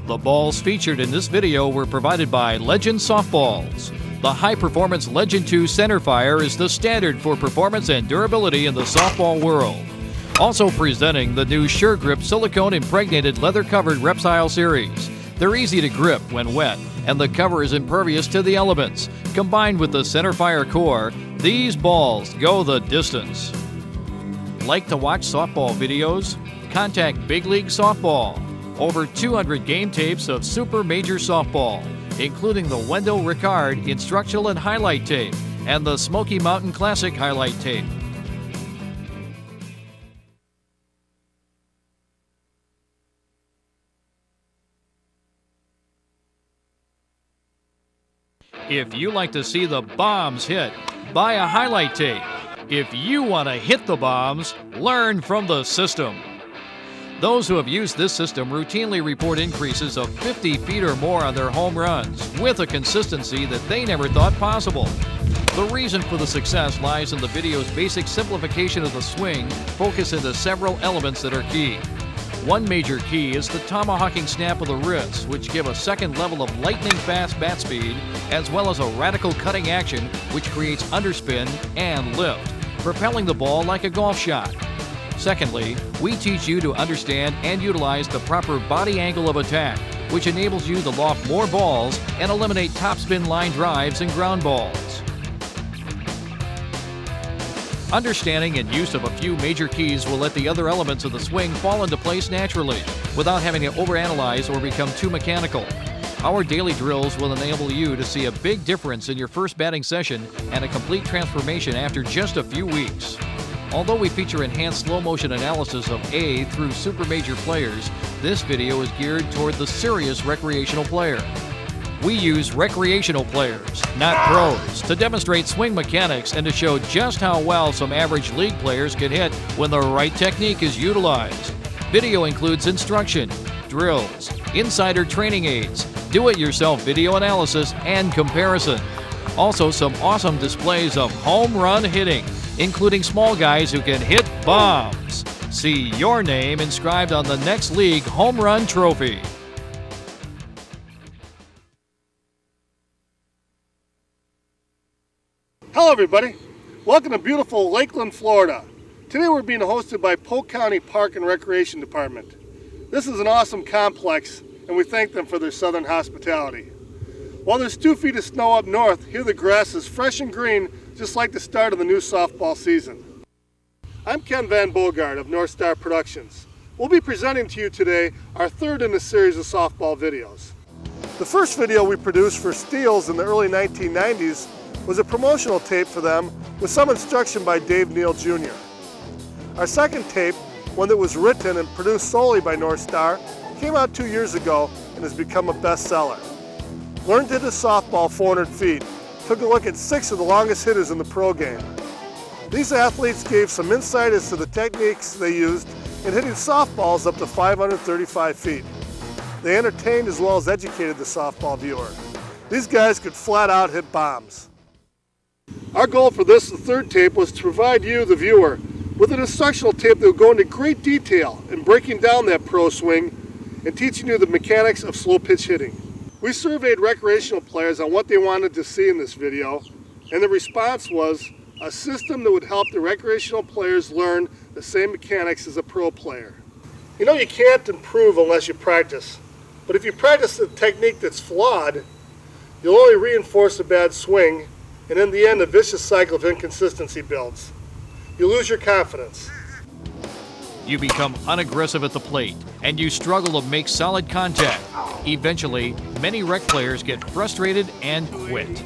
The balls featured in this video were provided by Legend Softballs. The high-performance Legend 2 centerfire is the standard for performance and durability in the softball world. Also presenting the new Sure Grip silicone-impregnated leather-covered Reptile Series. They're easy to grip when wet, and the cover is impervious to the elements. Combined with the centerfire core, these balls go the distance. Like to watch softball videos? Contact Big League Softball. Over 200 game tapes of Super Major Softball, including the Wendell Ricard Instructional and Highlight Tape and the Smoky Mountain Classic Highlight Tape. If you like to see the bombs hit, buy a highlight tape. If you want to hit the bombs, learn from the system. Those who have used this system routinely report increases of 50 feet or more on their home runs, with a consistency that they never thought possible. The reason for the success lies in the video's basic simplification of the swing, focused into several elements that are key. One major key is the tomahawking snap of the wrists, which give a second level of lightning-fast bat speed, as well as a radical cutting action, which creates underspin and lift, propelling the ball like a golf shot. Secondly, we teach you to understand and utilize the proper body angle of attack, which enables you to loft more balls and eliminate topspin line drives and ground balls. Understanding and use of a few major keys will let the other elements of the swing fall into place naturally, without having to overanalyze or become too mechanical. Our daily drills will enable you to see a big difference in your first batting session and a complete transformation after just a few weeks. Although we feature enhanced slow-motion analysis of A through super major players, this video is geared toward the serious recreational player. We use recreational players, not pros, to demonstrate swing mechanics and to show just how well some average league players can hit when the right technique is utilized. Video includes instruction, drills, insider training aids, do-it-yourself video analysis, and comparison. Also, some awesome displays of home run hitting, including small guys who can hit bombs. See your name inscribed on the next league home run trophy. Hello everybody, welcome to beautiful Lakeland, Florida. Today we're being hosted by Polk County Park and Recreation Department. This is an awesome complex and we thank them for their southern hospitality. While there's 2 feet of snow up north, here the grass is fresh and green, just like the start of the new softball season. I'm Ken Van Bogart of North Star Productions. We'll be presenting to you today our third in a series of softball videos. The first video we produced for Steels in the early 1990s was a promotional tape for them with some instruction by Dave Neal Jr. Our second tape, one that was written and produced solely by North Star, came out 2 years ago and has become a bestseller. Learned to hit a softball 400 feet, took a look at 6 of the longest hitters in the pro game. These athletes gave some insight as to the techniques they used in hitting softballs up to 535 feet. They entertained as well as educated the softball viewer. These guys could flat out hit bombs. Our goal for this, the third tape, was to provide you, the viewer, with an instructional tape that would go into great detail in breaking down that pro swing and teaching you the mechanics of slow pitch hitting. We surveyed recreational players on what they wanted to see in this video, and the response was a system that would help the recreational players learn the same mechanics as a pro player. You know, you can't improve unless you practice, but if you practice a technique that's flawed, you'll only reinforce a bad swing, and in the end, a vicious cycle of inconsistency builds. You lose your confidence. You become unaggressive at the plate, and you struggle to make solid contact. Eventually, many rec players get frustrated and quit.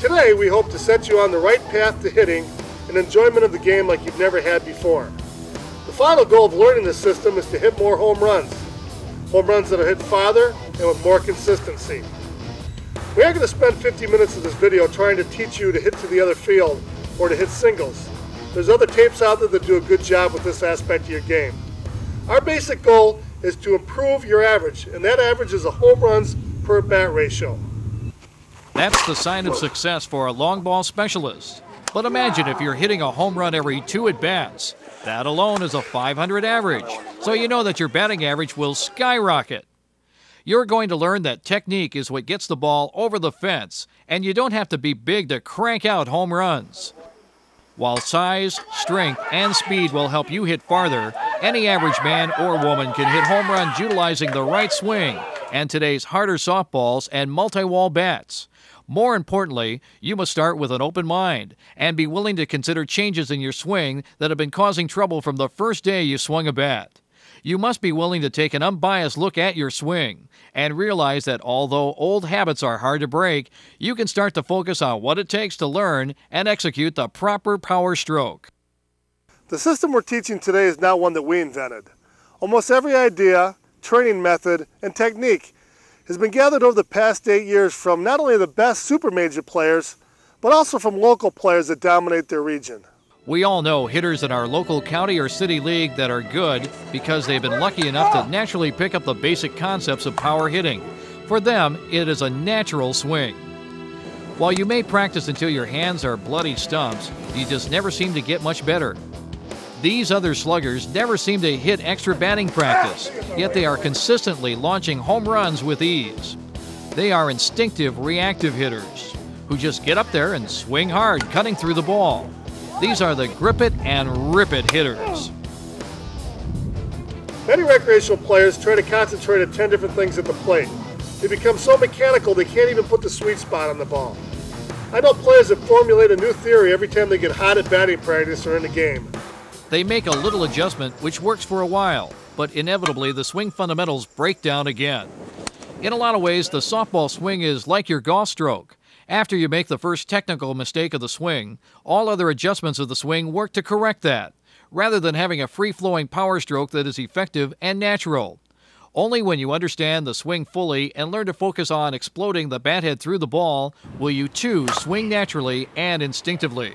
Today, we hope to set you on the right path to hitting and enjoyment of the game like you've never had before. The final goal of learning this system is to hit more home runs. Home runs that are hit farther and with more consistency. We are going to spend 50 minutes of this video trying to teach you to hit to the other field or to hit singles. There's other tapes out there that do a good job with this aspect of your game. Our basic goal is to improve your average, and that average is a home runs per bat ratio. That's the sign of success for a long ball specialist. But imagine if you're hitting a home run every 2 at-bats. That alone is a .500 average, so you know that your batting average will skyrocket. You're going to learn that technique is what gets the ball over the fence, and you don't have to be big to crank out home runs. While size, strength, and speed will help you hit farther, any average man or woman can hit home runs utilizing the right swing and today's harder softballs and multi-wall bats. More importantly, you must start with an open mind and be willing to consider changes in your swing that have been causing trouble from the first day you swung a bat. You must be willing to take an unbiased look at your swing and realize that although old habits are hard to break, you can start to focus on what it takes to learn and execute the proper power stroke. The system we're teaching today is not one that we invented. Almost every idea, training method, and technique has been gathered over the past 8 years from not only the best super major players, but also from local players that dominate their region. We all know hitters in our local county or city league that are good because they've been lucky enough to naturally pick up the basic concepts of power hitting. For them, it is a natural swing. While you may practice until your hands are bloody stumps, you just never seem to get much better. These other sluggers never seem to hit extra batting practice, yet they are consistently launching home runs with ease. They are instinctive, reactive hitters who just get up there and swing hard, cutting through the ball. These are the grip it and rip it hitters. Many recreational players try to concentrate on 10 different things at the plate. They become so mechanical they can't even put the sweet spot on the ball. I know players that formulate a new theory every time they get hot at batting practice or in the game. They make a little adjustment which works for a while, but inevitably the swing fundamentals break down again. In a lot of ways, the softball swing is like your golf stroke. After you make the first technical mistake of the swing, all other adjustments of the swing work to correct that, rather than having a free-flowing power stroke that is effective and natural. Only when you understand the swing fully and learn to focus on exploding the bat head through the ball will you too swing naturally and instinctively.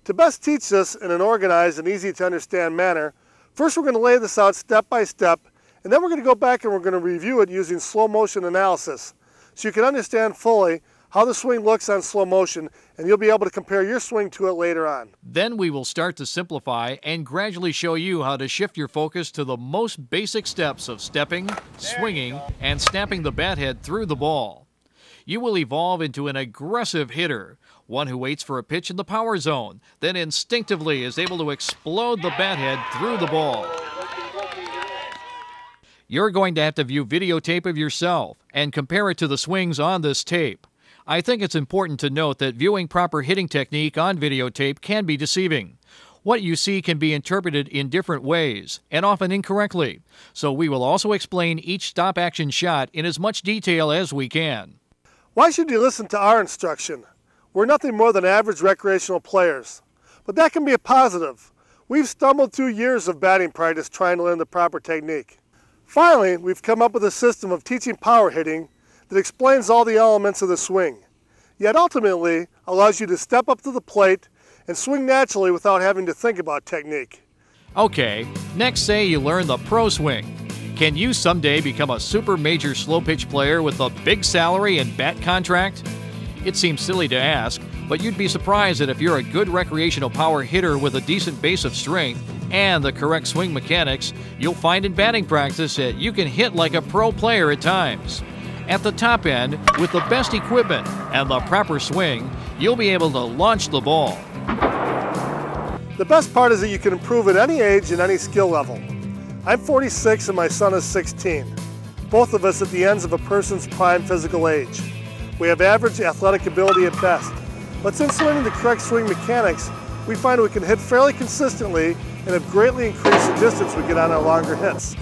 To best teach this in an organized and easy-to-understand manner, first we're going to lay this out step by step, and then we're going to go back and we're going to review it using slow motion analysis, so you can understand fully how the swing looks on slow motion, and you'll be able to compare your swing to it later on. Then we will start to simplify and gradually show you how to shift your focus to the most basic steps of stepping, swinging, and snapping the bat head through the ball. You will evolve into an aggressive hitter, one who waits for a pitch in the power zone, then instinctively is able to explode the bat head through the ball. You're going to have to view videotape of yourself and compare it to the swings on this tape. I think it's important to note that viewing proper hitting technique on videotape can be deceiving. What you see can be interpreted in different ways, and often incorrectly, so we will also explain each stop-action shot in as much detail as we can. Why should you listen to our instruction? We're nothing more than average recreational players, but that can be a positive. We've stumbled through years of batting practice trying to learn the proper technique. Finally, we've come up with a system of teaching power hitting that explains all the elements of the swing, yet ultimately allows you to step up to the plate and swing naturally without having to think about technique. Okay, next say you learn the pro swing. Can you someday become a super major slow pitch player with a big salary and bat contract? It seems silly to ask, but you'd be surprised that if you're a good recreational power hitter with a decent base of strength and the correct swing mechanics, you'll find in batting practice that you can hit like a pro player at times. At the top end, with the best equipment and the proper swing, you'll be able to launch the ball. The best part is that you can improve at any age and any skill level. I'm 46 and my son is 16, both of us at the ends of a person's prime physical age. We have average athletic ability at best, but since learning the correct swing mechanics, we find we can hit fairly consistently and have greatly increased the distance we get on our longer hits.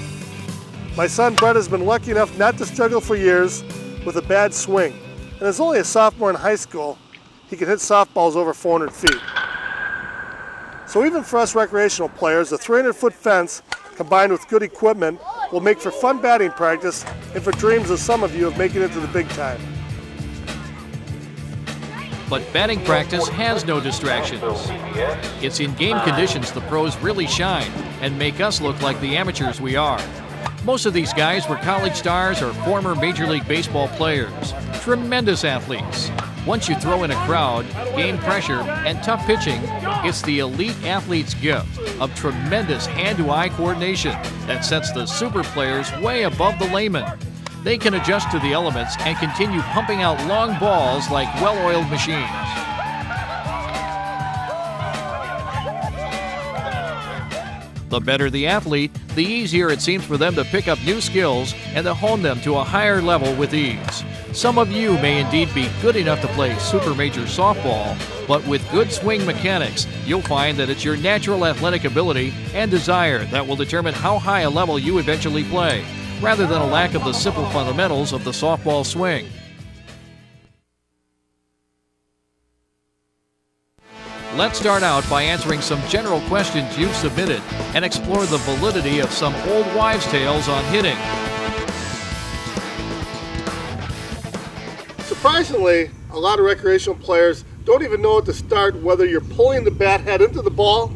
My son Brett has been lucky enough not to struggle for years with a bad swing, and as only a sophomore in high school, he can hit softballs over 400 feet. So even for us recreational players, a 300-foot fence combined with good equipment will make for fun batting practice and for dreams of some of you of making it to the big time. But batting practice has no distractions. It's in game conditions the pros really shine and make us look like the amateurs we are. Most of these guys were college stars or former Major League Baseball players, tremendous athletes. Once you throw in a crowd, gain pressure, and tough pitching, it's the elite athlete's gift of tremendous hand-to-eye coordination that sets the super players way above the layman. They can adjust to the elements and continue pumping out long balls like well-oiled machines. The better the athlete, the easier it seems for them to pick up new skills and to hone them to a higher level with ease. Some of you may indeed be good enough to play super major softball, but with good swing mechanics, you'll find that it's your natural athletic ability and desire that will determine how high a level you eventually play, rather than a lack of the simple fundamentals of the softball swing. Let's start out by answering some general questions you've submitted and explore the validity of some old wives' tales on hitting. Surprisingly, a lot of recreational players don't even know at the start whether you're pulling the bat head into the ball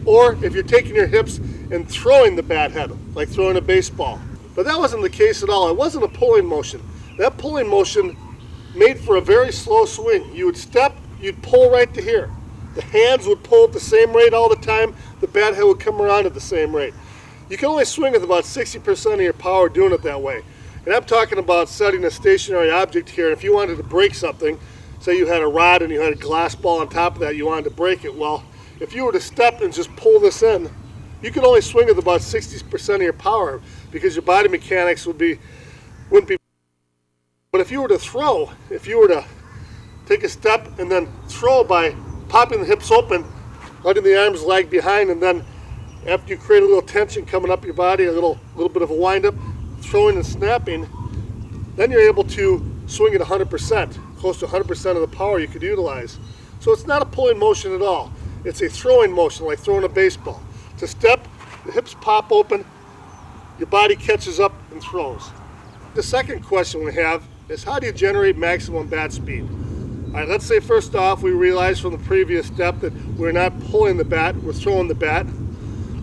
or if you're taking your hips and throwing the bat head, like throwing a baseball. But that wasn't the case at all. It wasn't a pulling motion. That pulling motion made for a very slow swing. You would step, you'd pull right to here. The hands would pull at the same rate all the time. The bat head would come around at the same rate. You can only swing with about 60% of your power doing it that way. And I'm talking about setting a stationary object here. If you wanted to break something, say you had a rod and you had a glass ball on top of that, you wanted to break it. Well, if you were to step and just pull this in, you can only swing with about 60% of your power because your body mechanics wouldn't be. But if you were to throw, if you were to take a step and then throw by popping the hips open, letting the arms lag behind, and then after you create a little tension coming up your body, a little bit of a wind-up, throwing and snapping, then you're able to swing at 100%, close to 100% of the power you could utilize. So it's not a pulling motion at all. It's a throwing motion, like throwing a baseball. It's a step, the hips pop open, your body catches up and throws. The second question we have is, how do you generate maximum bat speed? All right, let's say first off we realize from the previous step that we're not pulling the bat, we're throwing the bat.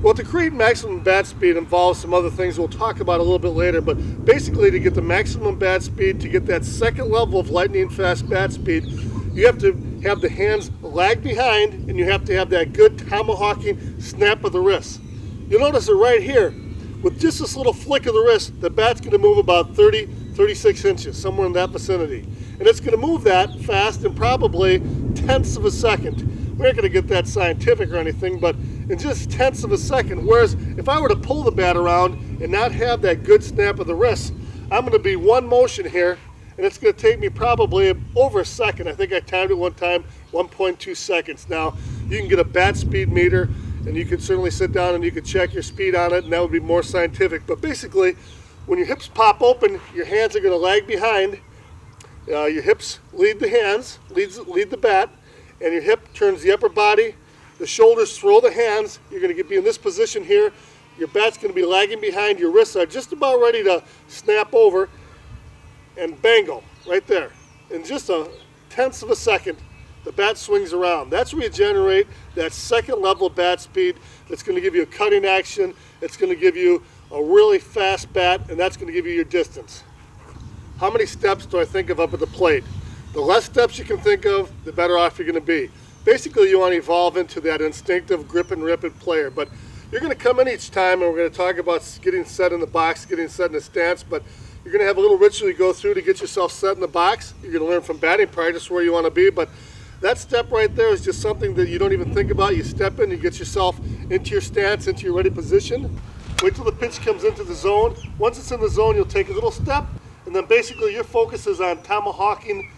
Well, to create maximum bat speed involves some other things we'll talk about a little bit later, but basically to get the maximum bat speed, to get that second level of lightning fast bat speed, you have to have the hands lag behind and you have to have that good tomahawking snap of the wrist. You'll notice that right here, with just this little flick of the wrist, the bat's going to move about 36 inches, somewhere in that vicinity. And it's going to move that fast in probably tenths of a second. We're not going to get that scientific or anything, but in just tenths of a second. Whereas if I were to pull the bat around and not have that good snap of the wrist, I'm going to be one motion here, and it's going to take me probably over a second. I think I timed it one time, 1.2 seconds. Now, you can get a bat speed meter, and you can certainly sit down and you can check your speed on it, and that would be more scientific. But basically, when your hips pop open, your hands are going to lag behind. Your hips lead the hands, lead the bat, and your hip turns the upper body. The shoulders throw the hands. You're going to be in this position here. Your bat's going to be lagging behind. Your wrists are just about ready to snap over, and bango, right there. In just a tenth of a second, the bat swings around. That's where you generate that second level of bat speed that's going to give you a cutting action. It's going to give you a really fast bat, and that's going to give you your distance. How many steps do I think of up at the plate? The less steps you can think of, the better off you're going to be. Basically, you want to evolve into that instinctive grip and rip it player. But you're going to come in each time, and we're going to talk about getting set in the box, getting set in a stance. But you're going to have a little ritual you go through to get yourself set in the box. You're going to learn from batting practice where you want to be. But that step right there is just something that you don't even think about. You step in, you get yourself into your stance, into your ready position. Wait till the pitch comes into the zone. Once it's in the zone, you'll take a little step. And then basically your focus is on tomahawking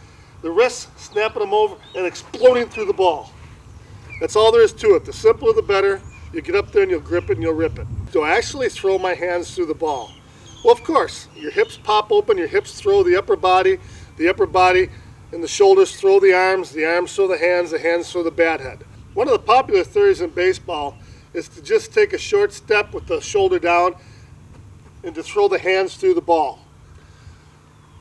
the wrists, snapping them over, and exploding through the ball. That's all there is to it. The simpler the better. You get up there and you'll grip it and you'll rip it. Do I actually throw my hands through the ball? Well, of course. Your hips pop open, your hips throw the upper body and the shoulders throw the arms throw the hands throw the bat head. One of the popular theories in baseball is to just take a short step with the shoulder down and to throw the hands through the ball.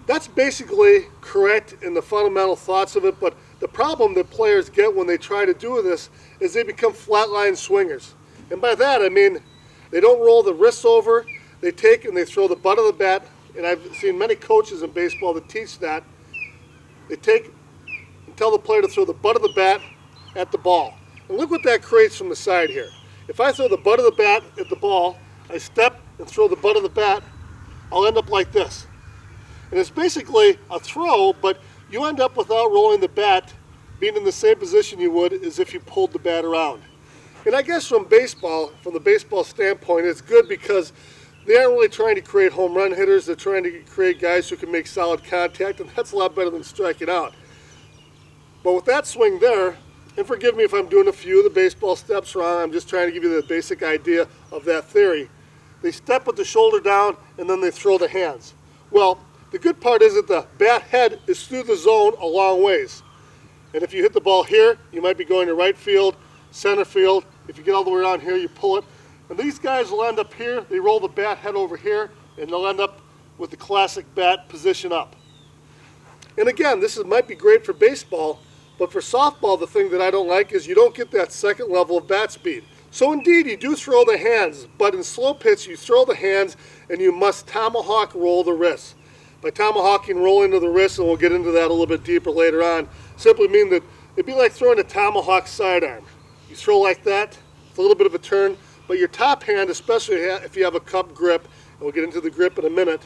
That's basically correct in the fundamental thoughts of it, but the problem that players get when they try to do this is they become flatline swingers. And by that I mean they don't roll the wrists over, they take and they throw the butt of the bat, and I've seen many coaches in baseball that teach that. They take tell the player to throw the butt of the bat at the ball. And look what that creates from the side here. If I throw the butt of the bat at the ball, I step and throw the butt of the bat, I'll end up like this. And it's basically a throw, but you end up without rolling the bat, being in the same position you would as if you pulled the bat around. And I guess from the baseball standpoint, it's good because they aren't really trying to create home run hitters. They're trying to create guys who can make solid contact, and that's a lot better than striking out. But with that swing there, and forgive me if I'm doing a few of the baseball steps wrong, I'm just trying to give you the basic idea of that theory. They step with the shoulder down, and then they throw the hands. Well, the good part is that the bat head is through the zone a long ways. And if you hit the ball here, you might be going to right field, center field. If you get all the way around here, you pull it. And these guys will end up here, they roll the bat head over here, and they'll end up with the classic bat position up. And again, this might be great for baseball, but for softball, the thing that I don't like is you don't get that second level of bat speed. So indeed, you do throw the hands, but in slow pitch, you throw the hands, and you must tomahawk roll the wrists. By tomahawking, roll into the wrist, and we'll get into that a little bit deeper later on, simply mean that it'd be like throwing a tomahawk sidearm. You throw like that, it's a little bit of a turn, but your top hand, especially if you have a cup grip, and we'll get into the grip in a minute,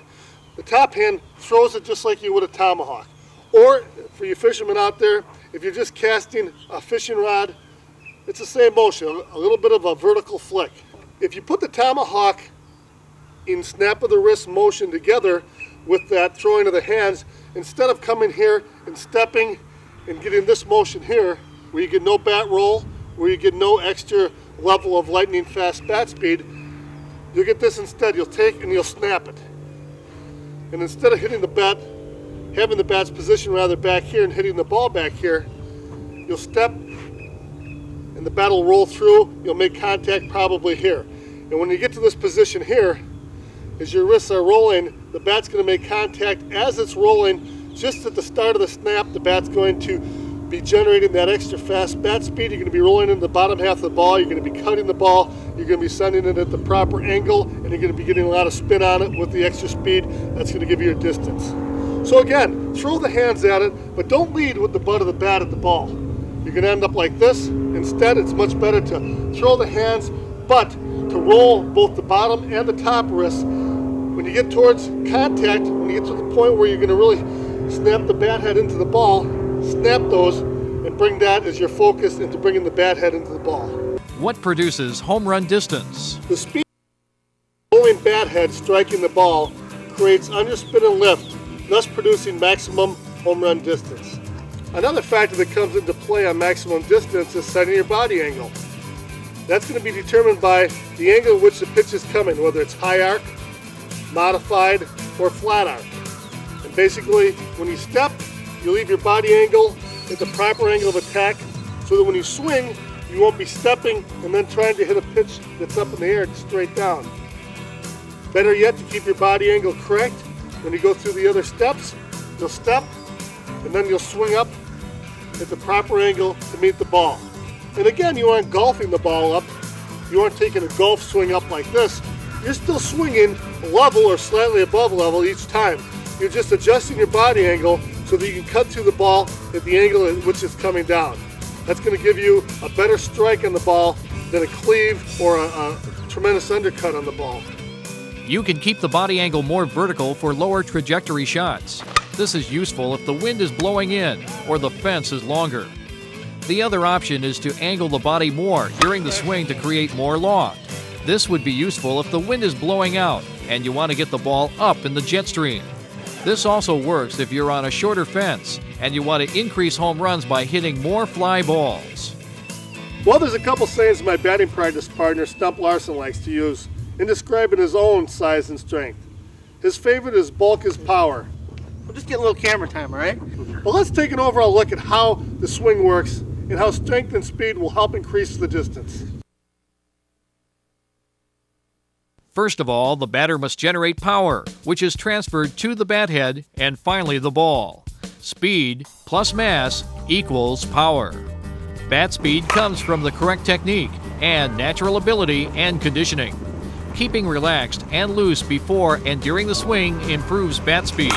the top hand throws it just like you would a tomahawk. Or, for you fishermen out there, if you're just casting a fishing rod, it's the same motion, a little bit of a vertical flick. If you put the tomahawk in snap of the wrist motion together with that throwing of the hands, instead of coming here and stepping and getting this motion here, where you get no bat roll, where you get no extra level of lightning fast bat speed, you'll get this instead. You'll take and you'll snap it. And instead of hitting the bat, having the bat's position rather back here and hitting the ball back here, you'll step and the bat will roll through. You'll make contact probably here. And when you get to this position here, as your wrists are rolling, the bat's going to make contact as it's rolling. Just at the start of the snap, the bat's going to be generating that extra fast bat speed. You're going to be rolling in the bottom half of the ball. You're going to be cutting the ball. You're going to be sending it at the proper angle, and you're going to be getting a lot of spin on it with the extra speed. That's going to give you your distance. So again, throw the hands at it, but don't lead with the butt of the bat at the ball. You're going to end up like this. Instead, it's much better to throw the hands, but to roll both the bottom and the top wrist. When you get towards contact, when you get to the point where you're going to really snap the bat head into the ball, snap those and bring that as your focus into bringing the bat head into the ball. What produces home run distance? The speed of the rolling bat head striking the ball creates underspin and lift, thus producing maximum home run distance. Another factor that comes into play on maximum distance is setting your body angle. That's going to be determined by the angle in which the pitch is coming, whether it's high arc, modified, or flat arc. And basically, when you step, you leave your body angle at the proper angle of attack so that when you swing, you won't be stepping and then trying to hit a pitch that's up in the air straight down. Better yet, to keep your body angle correct, when you go through the other steps, you'll step and then you'll swing up at the proper angle to meet the ball. And again, you aren't golfing the ball up. You aren't taking a golf swing up like this. You're still swinging level or slightly above level each time. You're just adjusting your body angle so that you can cut through the ball at the angle at which it's coming down. That's going to give you a better strike on the ball than a cleave or a tremendous undercut on the ball. You can keep the body angle more vertical for lower trajectory shots. This is useful if the wind is blowing in or the fence is longer. The other option is to angle the body more during the swing to create more loft. This would be useful if the wind is blowing out and you want to get the ball up in the jet stream. This also works if you're on a shorter fence and you want to increase home runs by hitting more fly balls. Well, there's a couple sayings my batting practice partner Stump Larson likes to use in describing his own size and strength. His favorite is bulk is power. We'll just get a little camera time, all right? Well, let's take an overall look at how the swing works and how strength and speed will help increase the distance. First of all, the batter must generate power, which is transferred to the bat head and finally the ball. Speed plus mass equals power. Bat speed comes from the correct technique and natural ability and conditioning. Keeping relaxed and loose before and during the swing improves bat speed.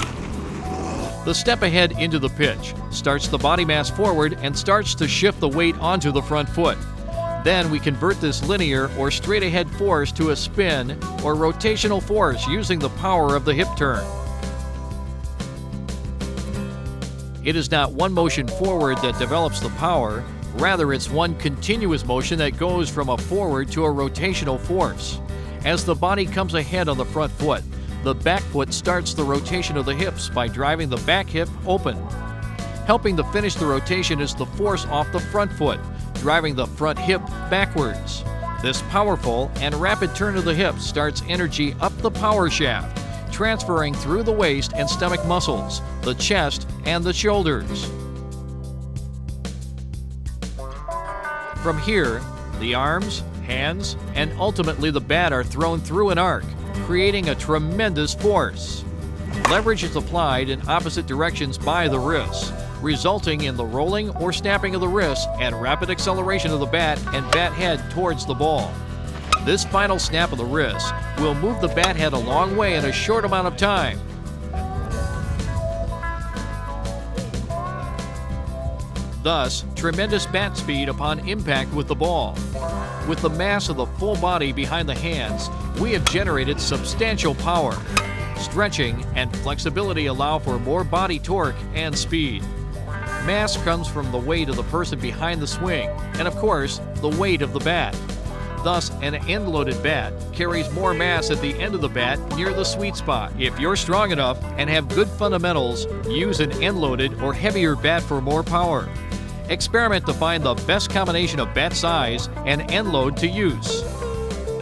The step ahead into the pitch, starts the body mass forward and starts to shift the weight onto the front foot. Then we convert this linear or straight ahead force to a spin or rotational force using the power of the hip turn. It is not one motion forward that develops the power, rather it's one continuous motion that goes from a forward to a rotational force. As the body comes ahead on the front foot, the back foot starts the rotation of the hips by driving the back hip open. Helping to finish the rotation is the force off the front foot, driving the front hip backwards. This powerful and rapid turn of the hips starts energy up the power shaft, transferring through the waist and stomach muscles, the chest, and the shoulders. From here, the arms, hands, and ultimately the bat are thrown through an arc, creating a tremendous force. Leverage is applied in opposite directions by the wrists, resulting in the rolling or snapping of the wrists and rapid acceleration of the bat and bat head towards the ball. This final snap of the wrist will move the bat head a long way in a short amount of time. Thus, tremendous bat speed upon impact with the ball. With the mass of the full body behind the hands, we have generated substantial power. Stretching and flexibility allow for more body torque and speed. Mass comes from the weight of the person behind the swing, and of course, the weight of the bat. Thus, an end-loaded bat carries more mass at the end of the bat near the sweet spot. If you're strong enough and have good fundamentals, use an end-loaded or heavier bat for more power. Experiment to find the best combination of bat size and end load to use.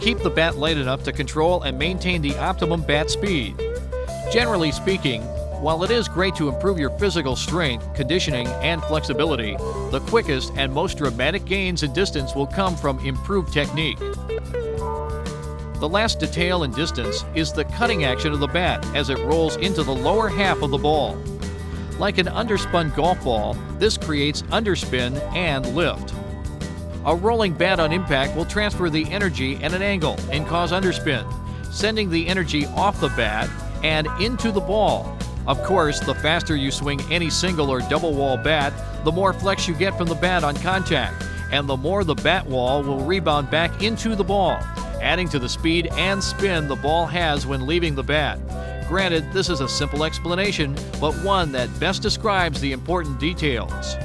Keep the bat light enough to control and maintain the optimum bat speed. Generally speaking, while it is great to improve your physical strength, conditioning, and flexibility, the quickest and most dramatic gains in distance will come from improved technique. The last detail in distance is the cutting action of the bat as it rolls into the lower half of the ball. Like an underspun golf ball, this creates underspin and lift. A rolling bat on impact will transfer the energy at an angle and cause underspin, sending the energy off the bat and into the ball. Of course, the faster you swing any single or double wall bat, the more flex you get from the bat on contact, and the more the bat wall will rebound back into the ball, adding to the speed and spin the ball has when leaving the bat. Granted, this is a simple explanation, but one that best describes the important details.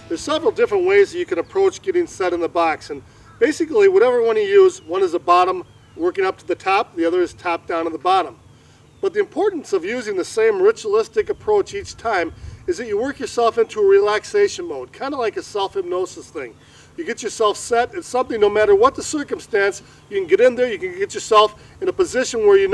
There's several different ways that you can approach getting set in the box, and basically whatever one you use, one is the bottom working up to the top, the other is top down to the bottom. But the importance of using the same ritualistic approach each time is that you work yourself into a relaxation mode, kind of like a self-hypnosis thing. You get yourself set. It's something, no matter what the circumstance, you can get in there, you can get yourself in a position where you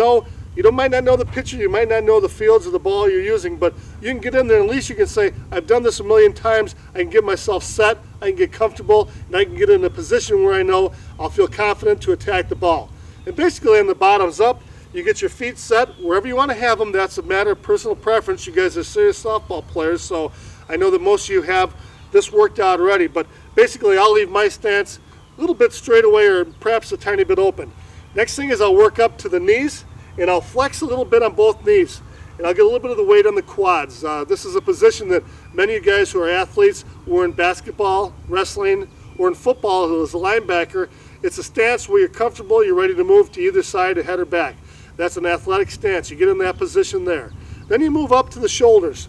might not know the pitcher, you might not know the fields of the ball you're using, but you can get in there and at least you can say, I've done this a million times, I can get myself set, I can get comfortable, and I can get in a position where I know I'll feel confident to attack the ball. And basically on the bottoms up, you get your feet set wherever you want to have them. That's a matter of personal preference. You guys are serious softball players, so I know that most of you have this worked out already, but basically I'll leave my stance a little bit straight away or perhaps a tiny bit open. Next thing is I'll work up to the knees and I'll flex a little bit on both knees and I'll get a little bit of the weight on the quads. This is a position that many of you guys who are athletes or in basketball, wrestling, or in football as a linebacker, it's a stance where you're comfortable, you're ready to move to either side, head or back. That's an athletic stance. You get in that position there. Then you move up to the shoulders.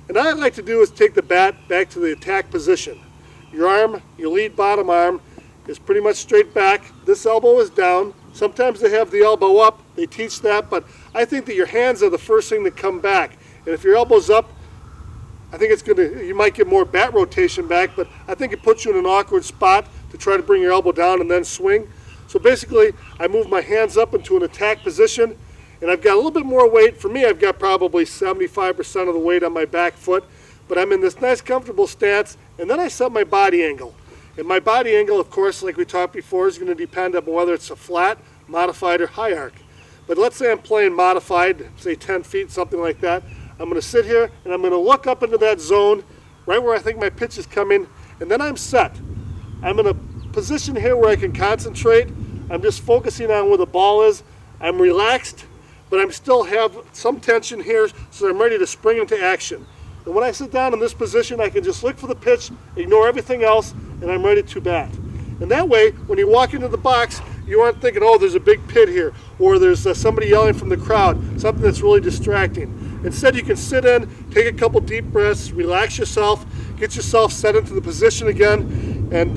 And what I like to do is take the bat back to the attack position. Your arm, your lead bottom arm, is pretty much straight back. This elbow is down. Sometimes they have the elbow up. They teach that, but I think that your hands are the first thing that come back. And if your elbow's up, I think you might get more bat rotation back, but I think it puts you in an awkward spot to try to bring your elbow down and then swing. So basically, I move my hands up into an attack position, and I've got a little bit more weight. For me, I've got probably 75% of the weight on my back foot, but I'm in this nice, comfortable stance, and then I set my body angle. And my body angle, of course, like we talked before, is going to depend on whether it's a flat, modified, or high arc. But let's say I'm playing modified, say 10 feet, something like that. I'm going to sit here, and I'm going to look up into that zone, right where I think my pitch is coming, and then I'm set. I'm going to position here where I can concentrate. I'm just focusing on where the ball is. I'm relaxed, but I still have some tension here, so I'm ready to spring into action. And when I sit down in this position, I can just look for the pitch, ignore everything else, and I'm ready to bat. And that way, when you walk into the box, you aren't thinking, oh, there's a big pit here, or there's somebody yelling from the crowd, something that's really distracting. Instead, you can sit in, take a couple deep breaths, relax yourself, get yourself set into the position again, and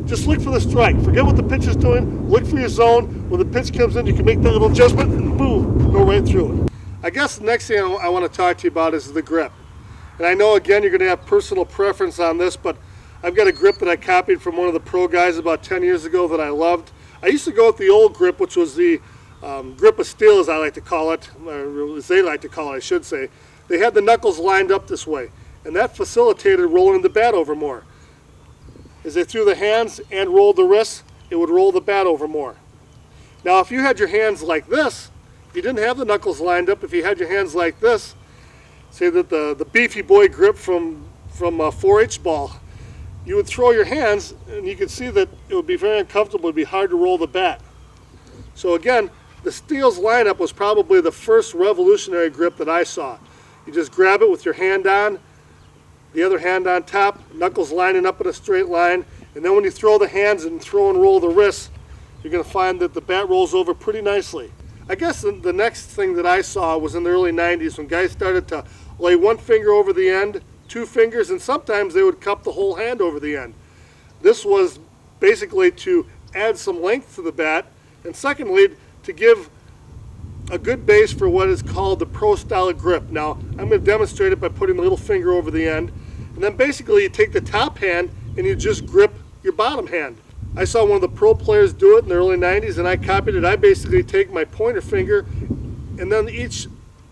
just look for the strike. Forget what the pitch is doing, look for your zone. When the pitch comes in, you can make that little adjustment, and boom, go right through it. I guess the next thing I want to talk to you about is the grip. And I know, again, you're going to have personal preference on this, but I've got a grip that I copied from one of the pro guys about 10 years ago that I loved. I used to go with the old grip, which was the grip of steel, as I like to call it, or as they like to call it, I should say. They had the knuckles lined up this way, and that facilitated rolling the bat over more. As they threw the hands and rolled the wrists, it would roll the bat over more. Now, if you had your hands like this, if you didn't have the knuckles lined up, if you had your hands like this, say that the beefy boy grip from a 4-H ball, you would throw your hands, and you could see that it would be very uncomfortable. It would be hard to roll the bat. So again, the Steel's lineup was probably the first revolutionary grip that I saw. You just grab it with your hand on, the other hand on top, knuckles lining up in a straight line, and then when you throw the hands and throw and roll the wrists, you're going to find that the bat rolls over pretty nicely. I guess the next thing that I saw was in the early 90s when guys started to lay one finger over the end, 2 fingers, and sometimes they would cup the whole hand over the end. This was basically to add some length to the bat, and secondly, to give a good base for what is called the pro style grip. Now, I'm going to demonstrate it by putting the little finger over the end, and then basically you take the top hand and you just grip your bottom hand. I saw one of the pro players do it in the early 90s, and I copied it. I basically take my pointer finger and then each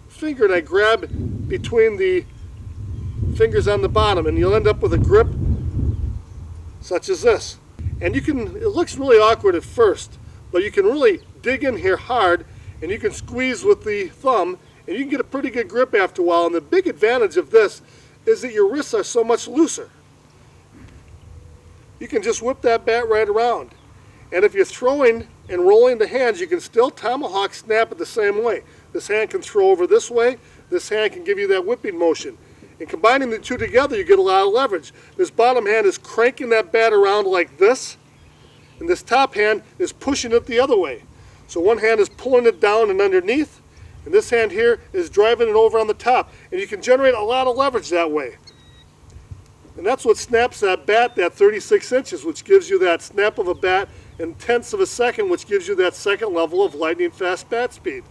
finger, and I grab between the fingers on the bottom, and you'll end up with a grip such as this. And you can, it looks really awkward at first, but you can really dig in here hard, and you can squeeze with the thumb, and you can get a pretty good grip after a while. And the big advantage of this is that your wrists are so much looser. You can just whip that bat right around. And if you're throwing and rolling the hands, you can still tomahawk snap it the same way. This hand can throw over this way, this hand can give you that whipping motion. And combining the two together, you get a lot of leverage. This bottom hand is cranking that bat around like this, and this top hand is pushing it the other way. So one hand is pulling it down and underneath, and this hand here is driving it over on the top. And you can generate a lot of leverage that way. And that's what snaps that bat, that 36 inches, which gives you that snap of a bat in tenths of a second, which gives you that second level of lightning fast bat speed.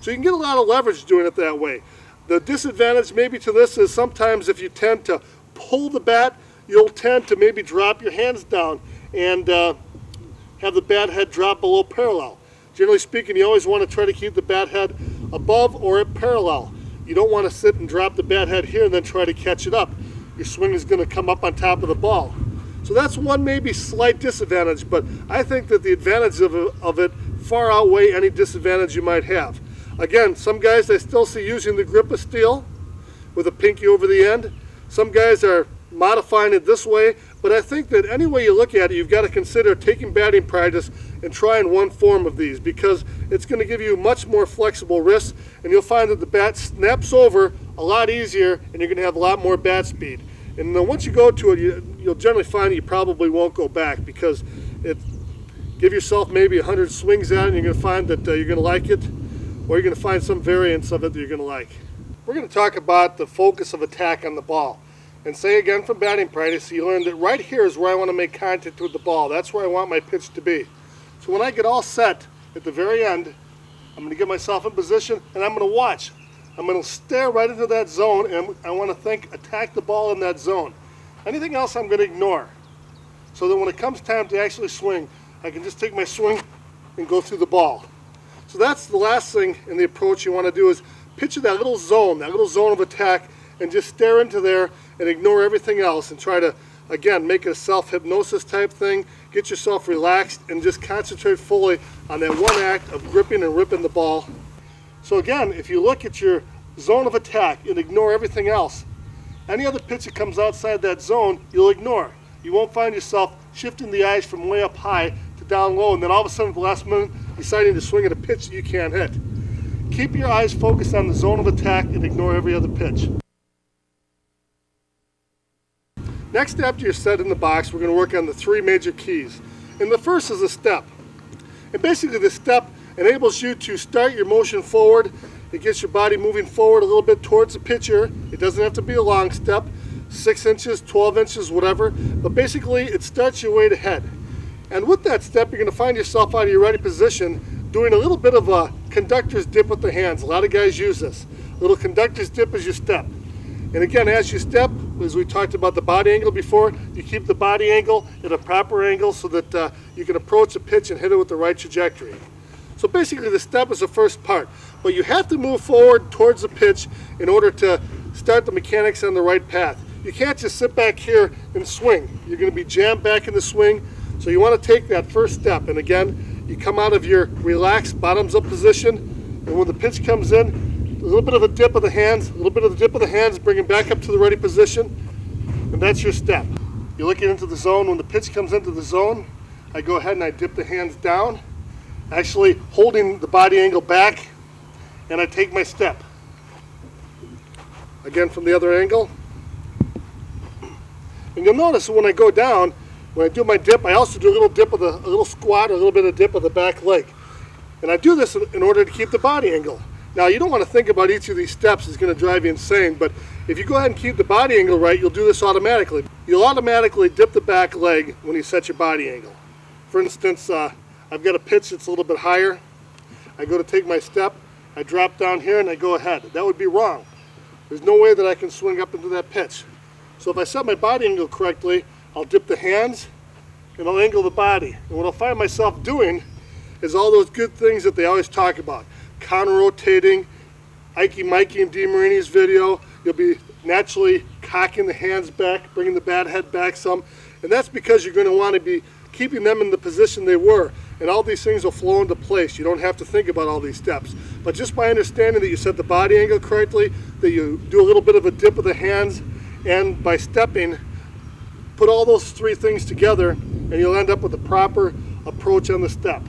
So you can get a lot of leverage doing it that way. The disadvantage maybe to this is sometimes if you tend to pull the bat, you'll tend to maybe drop your hands down and have the bat head drop below parallel. Generally speaking, you always want to try to keep the bat head above or at parallel. You don't want to sit and drop the bat head here and then try to catch it up. Your swing is going to come up on top of the ball. So that's one maybe slight disadvantage, but I think that the advantage of it far outweigh any disadvantage you might have. Again, some guys I still see using the grip of steel with a pinky over the end. Some guys are modifying it this way, but I think that any way you look at it, you've got to consider taking batting practice and trying one form of these, because it's going to give you much more flexible wrists, and you'll find that the bat snaps over a lot easier, and you're going to have a lot more bat speed. And then once you go to it, you'll generally find you probably won't go back, because give yourself maybe 100 swings at it, and you're going to find that you're going to like it, or you're going to find some variants of it that you're going to like. We're going to talk about the focus of attack on the ball. And say again from batting practice, you learned that right here is where I want to make contact with the ball. That's where I want my pitch to be. So when I get all set at the very end, I'm going to get myself in position and I'm going to watch. I'm going to stare right into that zone, and I want to think, attack the ball in that zone. Anything else I'm going to ignore. So that when it comes time to actually swing, I can just take my swing and go through the ball. So that's the last thing in the approach you want to do, is picture that little zone of attack, and just stare into there and ignore everything else and try to, again, make it a self-hypnosis type thing. Get yourself relaxed and just concentrate fully on that one act of gripping and ripping the ball. So again, if you look at your zone of attack and ignore everything else, any other pitch that comes outside that zone, you'll ignore. You won't find yourself shifting the eyes from way up high to down low, and then all of a sudden at the last minute deciding to swing at a pitch that you can't hit. Keep your eyes focused on the zone of attack and ignore every other pitch. Next, after you're set in the box, we're going to work on the three major keys. And the first is a step. And basically the step enables you to start your motion forward. It gets your body moving forward a little bit towards the pitcher. It doesn't have to be a long step, 6 inches, 12 inches, whatever. But basically it starts your weight ahead. And with that step, you're going to find yourself out of your ready position doing a little bit of a conductor's dip with the hands. A lot of guys use this. Little conductor's dip as you step. And again, as you step, as we talked about the body angle before, you keep the body angle at a proper angle so that you can approach the pitch and hit it with the right trajectory. So basically the step is the first part, but you have to move forward towards the pitch in order to start the mechanics on the right path. You can't just sit back here and swing. You're going to be jammed back in the swing, so you want to take that first step. And again, you come out of your relaxed bottoms up position, and when the pitch comes in, a little bit of a dip of the hands, bring it back up to the ready position, and that's your step. You're looking into the zone. When the pitch comes into the zone, I go ahead and I dip the hands down, actually holding the body angle back, and I take my step. Again from the other angle. And you'll notice when I go down, when I do my dip, I also do a little squat, a little bit of dip of the back leg. And I do this in order to keep the body angle. Now, you don't want to think about each of these steps. It's going to drive you insane, but if you go ahead and keep the body angle right, you'll do this automatically. You'll automatically dip the back leg when you set your body angle. For instance, I've got a pitch that's a little bit higher. I go to take my step, I drop down here, and I go ahead. That would be wrong. There's no way that I can swing up into that pitch. So if I set my body angle correctly, I'll dip the hands, and I'll angle the body. And what I'll find myself doing is all those good things that they always talk about. Counter-rotating, Ike, Mikey, and Dee Marini's video. You'll be naturally cocking the hands back, bringing the bat head back some, and that's because you're going to want to be keeping them in the position they were, and all these things will flow into place. You don't have to think about all these steps, but just by understanding that you set the body angle correctly, that you do a little bit of a dip of the hands, and by stepping, put all those three things together, and you'll end up with a proper approach on the step.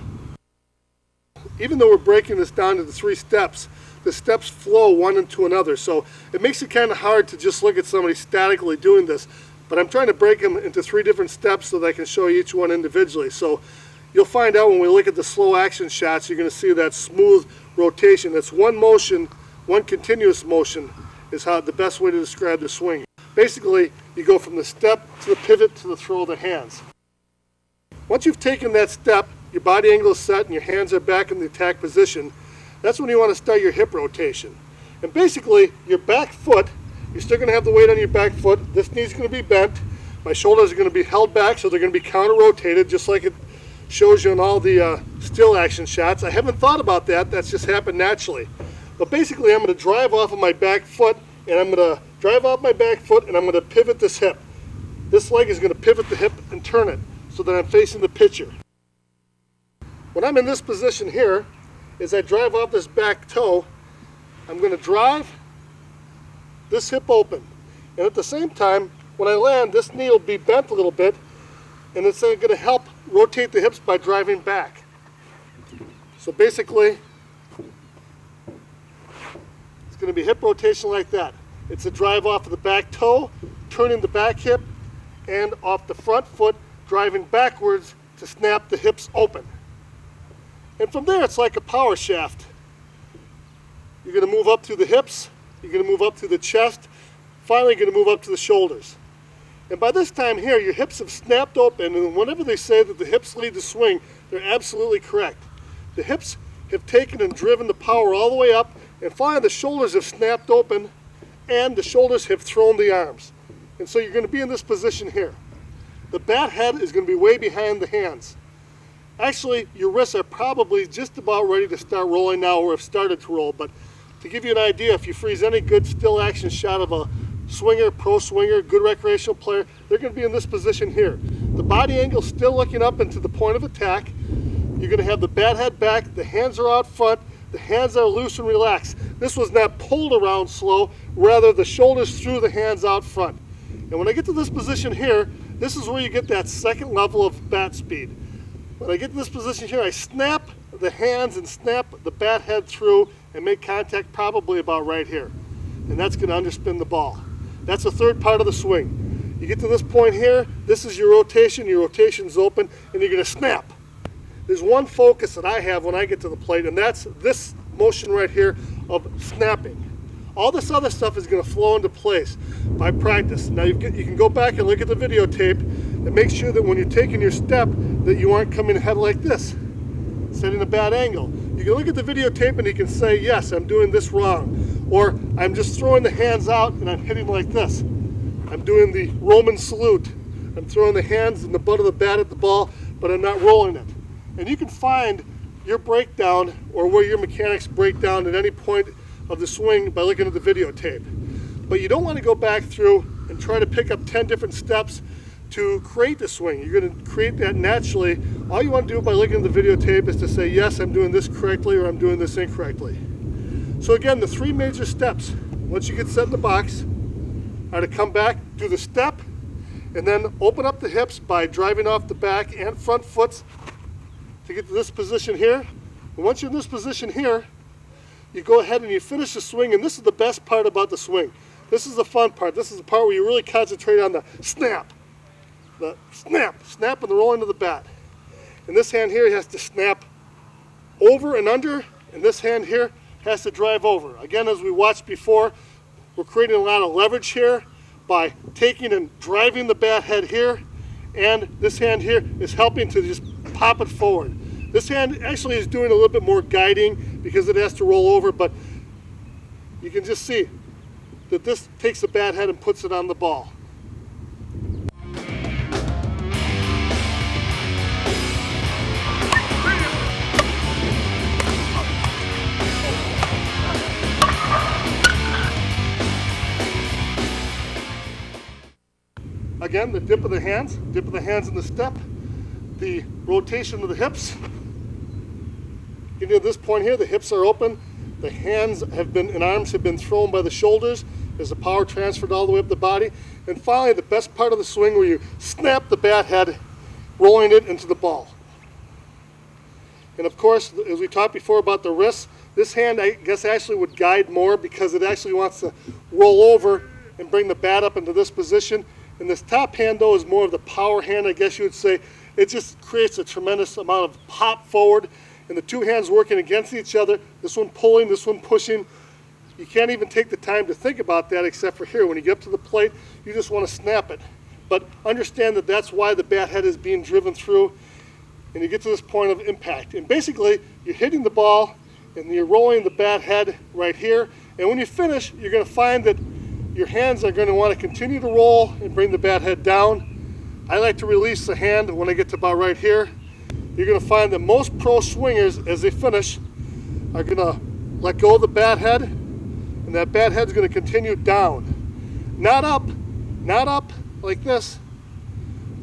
Even though we're breaking this down into 3 steps, the steps flow one into another, so it makes it kind of hard to just look at somebody statically doing this, but I'm trying to break them into 3 different steps so that I can show you each one individually. So you'll find out when we look at the slow action shots, you're going to see that smooth rotation. That's one motion, one continuous motion is how the best way to describe the swing. Basically, you go from the step to the pivot to the throw of the hands. Once you've taken that step, your body angle is set and your hands are back in the attack position, that's when you want to start your hip rotation. And basically, your back foot, you're still going to have the weight on your back foot. This knee's going to be bent. My shoulders are going to be held back, so they're going to be counter-rotated, just like it shows you in all the still action shots. I haven't thought about that. That's just happened naturally. But basically, I'm going to drive off of my back foot, and I'm going to drive off my back foot, and I'm going to pivot this hip. This leg is going to pivot the hip and turn it so that I'm facing the pitcher. When I'm in this position here, as I drive off this back toe, I'm going to drive this hip open. And at the same time, when I land, this knee will be bent a little bit, and it's going to help rotate the hips by driving back. So basically, it's going to be hip rotation like that. It's a drive off of the back toe, turning the back hip, and off the front foot, driving backwards to snap the hips open. And from there, it's like a power shaft. You're going to move up through the hips, you're going to move up through the chest, finally you're going to move up to the shoulders. And by this time here, your hips have snapped open, and whenever they say that the hips lead the swing, they're absolutely correct. The hips have taken and driven the power all the way up, and finally the shoulders have snapped open, and the shoulders have thrown the arms. And so you're going to be in this position here. The bat head is going to be way behind the hands. Actually, your wrists are probably just about ready to start rolling now, or have started to roll, but to give you an idea, if you freeze any good still action shot of a swinger, pro swinger, good recreational player, they're going to be in this position here. The body angle still looking up into the point of attack. You're going to have the bat head back, the hands are out front, the hands are loose and relaxed. This was not pulled around slow, rather the shoulders through the hands out front. And when I get to this position here, This is where you get that second level of bat speed. When I get to this position here, I snap the hands and snap the bat head through and make contact probably about right here. And that's going to underspin the ball. That's the third part of the swing. You get to this point here, this is your rotation's open, and you're going to snap. There's one focus that I have when I get to the plate, and that's this motion right here of snapping. All this other stuff is going to flow into place by practice. Now you can go back and look at the videotape and make sure that when you're taking your step that you aren't coming ahead like this, setting a bad angle. You can look at the videotape and you can say, yes, I'm doing this wrong. Or I'm just throwing the hands out and I'm hitting like this. I'm doing the Roman salute. I'm throwing the hands and the butt of the bat at the ball, but I'm not rolling it. And you can find your breakdown or where your mechanics break down at any point of the swing by looking at the videotape. But you don't want to go back through and try to pick up 10 different steps to create the swing. You're going to create that naturally. All you want to do by looking at the videotape is to say, yes, I'm doing this correctly or I'm doing this incorrectly. So again, the three major steps, once you get set in the box, are to come back, do the step, and then open up the hips by driving off the back and front foots to get to this position here. And once you're in this position here, you go ahead and you finish the swing, and this is the best part about the swing. This is the fun part. This is the part where you really concentrate on the snap. The snap and the rolling of the bat. And this hand here has to snap over and under, and this hand here has to drive over. Again, as we watched before, we're creating a lot of leverage here by taking and driving the bat head here, and this hand here is helping to just pop it forward. This hand actually is doing a little bit more guiding because it has to roll over, but you can just see that this takes the bat head and puts it on the ball. Again, the dip of the hands in the step, the rotation of the hips. Getting to this point here, the hips are open, the hands have been and arms have been thrown by the shoulders. There's the power transferred all the way up the body. And finally, the best part of the swing where you snap the bat head, rolling it into the ball. And of course, as we talked before about the wrists, this hand I guess actually would guide more because it actually wants to roll over and bring the bat up into this position. And this top hand, though, is more of the power hand, I guess you would say. It just creates a tremendous amount of pop forward, and the two hands working against each other, this one pulling, this one pushing. You can't even take the time to think about that except for here. When you get up to the plate, you just want to snap it. But understand that that's why the bat head is being driven through, and you get to this point of impact. And basically, you're hitting the ball, and you're rolling the bat head right here, and when you finish, you're going to find that your hands are going to want to continue to roll and bring the bat head down. I like to release the hand when I get to about right here. You're going to find that most pro swingers, as they finish, are going to let go of the bat head, and that bat head is going to continue down. Not up like this,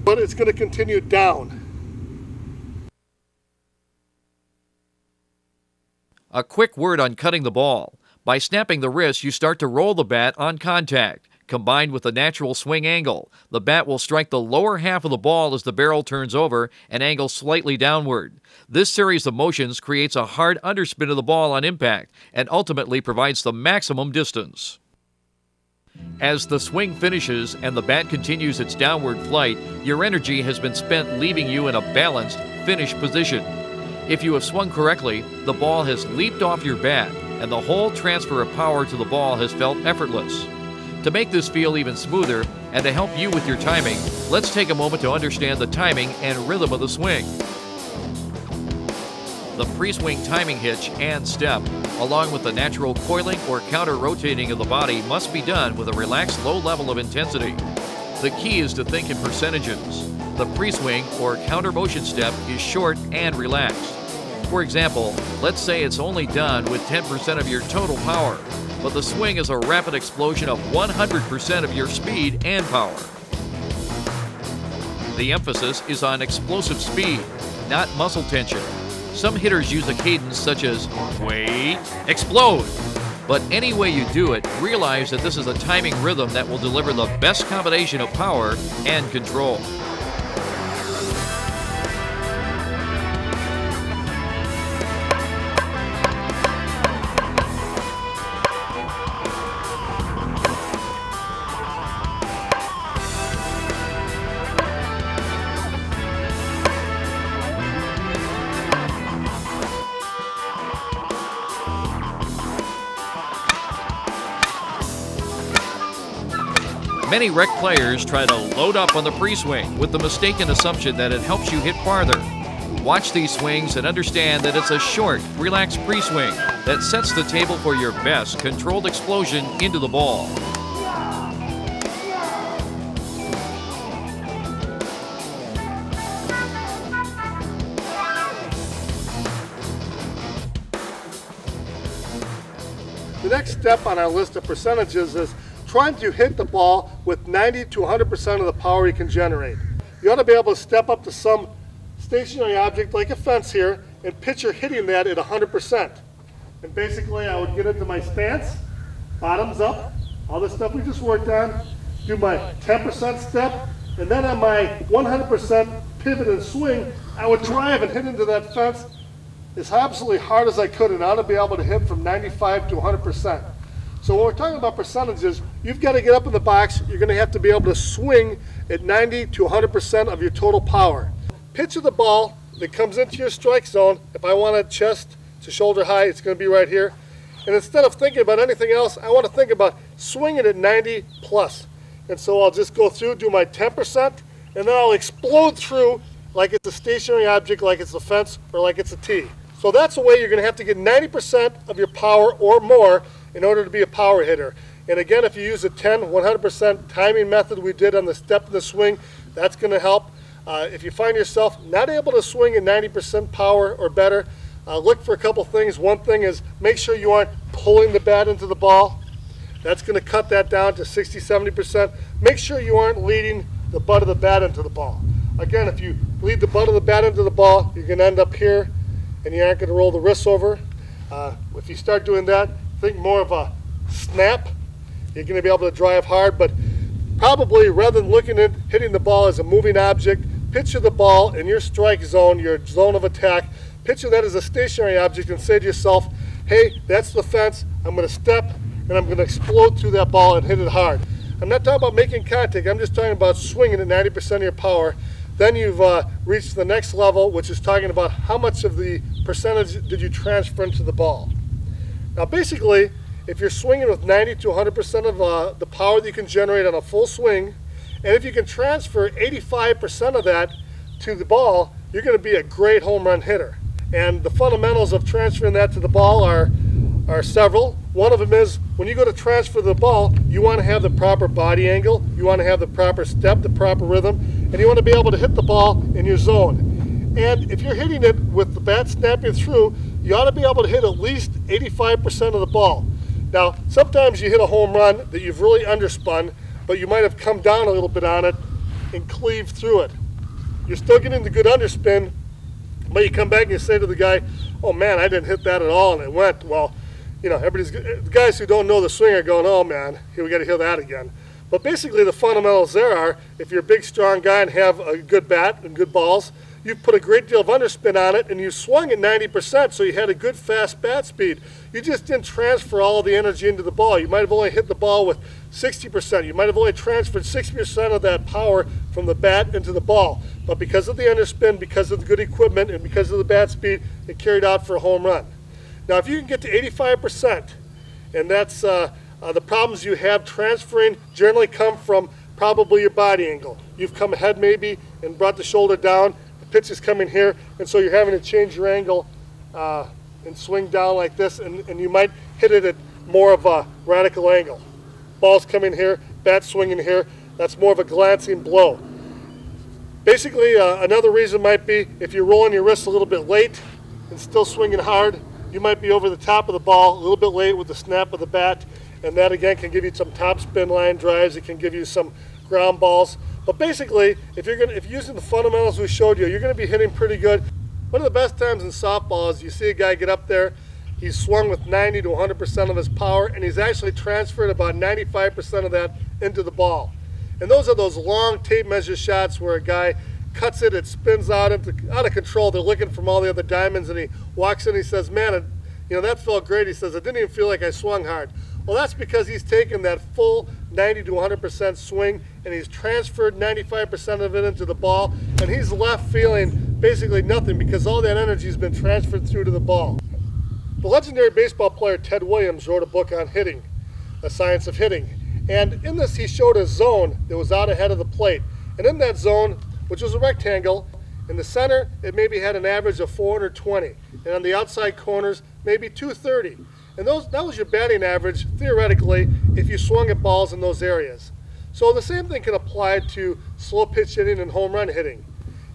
but it's going to continue down. A quick word on cutting the ball. By snapping the wrist, you start to roll the bat on contact. Combined with the natural swing angle, the bat will strike the lower half of the ball as the barrel turns over and angles slightly downward. This series of motions creates a hard underspin of the ball on impact and ultimately provides the maximum distance. As the swing finishes and the bat continues its downward flight, your energy has been spent leaving you in a balanced, finished position. If you have swung correctly, the ball has leaped off your bat, and the whole transfer of power to the ball has felt effortless. To make this feel even smoother and to help you with your timing, let's take a moment to understand the timing and rhythm of the swing. The pre-swing timing hitch and step, along with the natural coiling or counter-rotating of the body, must be done with a relaxed low level of intensity. The key is to think in percentages. The pre-swing or counter-motion step is short and relaxed. For example, let's say it's only done with 10% of your total power, but the swing is a rapid explosion of 100% of your speed and power. The emphasis is on explosive speed, not muscle tension. Some hitters use a cadence such as wait, explode. But any way you do it, realize that this is a timing rhythm that will deliver the best combination of power and control. Many rec players try to load up on the pre-swing with the mistaken assumption that it helps you hit farther. Watch these swings and understand that it's a short, relaxed pre-swing that sets the table for your best controlled explosion into the ball. The next step on our list of percentages is trying to hit the ball with 90 to 100% of the power you can generate. You ought to be able to step up to some stationary object like a fence here and picture hitting that at 100%. And basically I would get into my stance, bottoms up, all the stuff we just worked on, do my 10% step, and then on my 100% pivot and swing, I would drive and hit into that fence as absolutely hard as I could, and I ought to be able to hit from 95 to 100%. So when we're talking about percentages, you've got to get up in the box. You're going to have to be able to swing at 90 to 100% of your total power. Picture the ball that comes into your strike zone. If I want it chest to shoulder high, it's going to be right here. And instead of thinking about anything else, I want to think about swinging at 90 plus. And so I'll just go through, do my 10%, and then I'll explode through like it's a stationary object, like it's a fence, or like it's a tee. So that's the way you're going to have to get 90% of your power or more in order to be a power hitter. And again, if you use the 100% timing method we did on the step and the swing, that's going to help. If you find yourself not able to swing at 90% power or better, look for a couple things. One thing is make sure you aren't pulling the bat into the ball. That's going to cut that down to 60-70%. Make sure you aren't leading the butt of the bat into the ball. Again, if you lead the butt of the bat into the ball, you're going to end up here and you aren't going to roll the wrists over. If you start doing that, think more of a snap. You're going to be able to drive hard, but probably rather than looking at hitting the ball as a moving object, picture the ball in your strike zone, your zone of attack. Picture that as a stationary object and say to yourself, hey, that's the fence. I'm going to step and I'm going to explode through that ball and hit it hard. I'm not talking about making contact. I'm just talking about swinging at 90% of your power. Then you've reached the next level, which is talking about how much of the percentage did you transfer into the ball. Now basically, if you're swinging with 90 to 100% of the power that you can generate on a full swing, and if you can transfer 85% of that to the ball, you're going to be a great home run hitter. And the fundamentals of transferring that to the ball are several. One of them is when you go to transfer the ball, you want to have the proper body angle, you want to have the proper step, the proper rhythm, and you want to be able to hit the ball in your zone. And if you're hitting it with the bat snapping through, you ought to be able to hit at least 85% of the ball. Now, sometimes you hit a home run that you've really underspun, but you might have come down a little bit on it and cleaved through it. You're still getting the good underspin, but you come back and you say to the guy, oh man, I didn't hit that at all, and it went. Well, you know, the guys who don't know the swing are going, oh man, here we got to hear that again. But basically the fundamentals there are, if you're a big strong guy and have a good bat and good balls, you've put a great deal of underspin on it and you swung at 90%, so you had a good fast bat speed. You just didn't transfer all of the energy into the ball. You might have only hit the ball with 60%. You might have only transferred 60% of that power from the bat into the ball. But because of the underspin, because of the good equipment, and because of the bat speed, it carried out for a home run. Now if you can get to 85%, and that's the problems you have transferring generally come from probably your body angle. You've come ahead maybe and brought the shoulder down, the pitch is coming here, and so you're having to change your angle and swing down like this, and you might hit it at more of a radical angle. Ball's coming here, bat swinging here, that's more of a glancing blow. Basically, another reason might be if you're rolling your wrists a little bit late and still swinging hard, you might be over the top of the ball a little bit late with the snap of the bat, and that again can give you some top spin line drives, it can give you some ground balls. But basically, if you're using the fundamentals we showed you, you're going to be hitting pretty good. One of the best times in softball is you see a guy get up there He's swung with 90 to 100% of his power, and he's actually transferred about 95% of that into the ball. And those are those long tape measure shots where a guy cuts it, it spins out of control. They're looking from all the other diamonds, and he walks in and he says, man, that felt great. He says, I didn't even feel like I swung hard. Well, that's because he's taken that full 90 to 100% swing, and he's transferred 95% of it into the ball, and he's left feeling basically nothing because all that energy has been transferred through to the ball. The legendary baseball player Ted Williams wrote a book on hitting, The Science of Hitting. And in this, he showed a zone that was out ahead of the plate. And in that zone, which was a rectangle, in the center, it maybe had an average of 420. And on the outside corners, maybe 230. And that was your batting average, theoretically, if you swung at balls in those areas. So the same thing can apply to slow pitch hitting and home run hitting.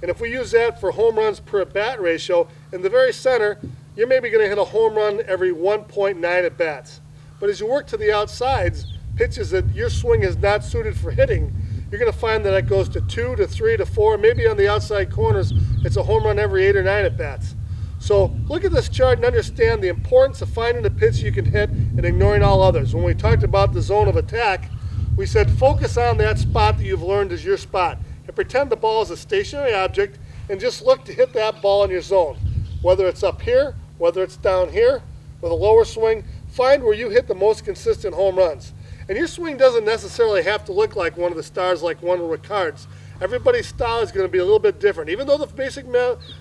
And if we use that for home runs per at-bat ratio, in the very center, you're maybe going to hit a home run every 1.9 at-bats. But as you work to the outsides, pitches that your swing is not suited for hitting, you're going to find that it goes to 2 to 3 to 4, maybe on the outside corners, it's a home run every 8 or 9 at-bats. So look at this chart and understand the importance of finding a pitch you can hit and ignoring all others. When we talked about the zone of attack, we said focus on that spot that you've learned is your spot. And pretend the ball is a stationary object and just look to hit that ball in your zone. Whether it's up here, whether it's down here, with a lower swing, find where you hit the most consistent home runs. And your swing doesn't necessarily have to look like one of the stars like one of Ricard's. Everybody's style is going to be a little bit different. Even though the basic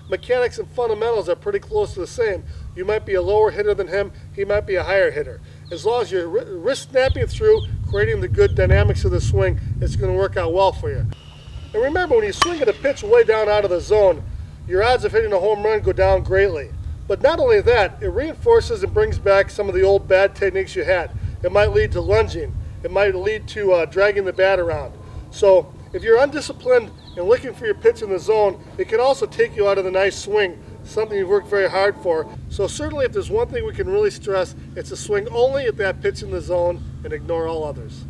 mechanics and fundamentals are pretty close to the same, you might be a lower hitter than him, he might be a higher hitter. As long as you're wrist snapping through, creating the good dynamics of the swing, it's going to work out well for you. And remember, when you swing at a pitch way down out of the zone, your odds of hitting a home run go down greatly. But not only that, it reinforces and brings back some of the old bad techniques you had. It might lead to lunging. It might lead to dragging the bat around. So if you're undisciplined and looking for your pitch in the zone, it can also take you out of the nice swing, something you've worked very hard for. So certainly if there's one thing we can really stress, it's to swing only at that pitch in the zone and ignore all others.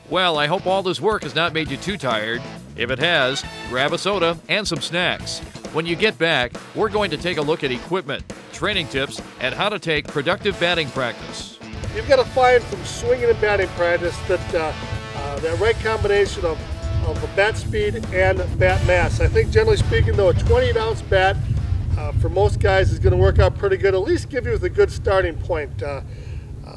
Well, I hope all this work has not made you too tired. If it has, grab a soda and some snacks. When you get back, we're going to take a look at equipment, training tips, and how to take productive batting practice. You've got to find from swinging and batting practice that right combination of bat speed and bat mass. I think generally speaking though, a 28-ounce bat for most guys is going to work out pretty good, at least give you a good starting point.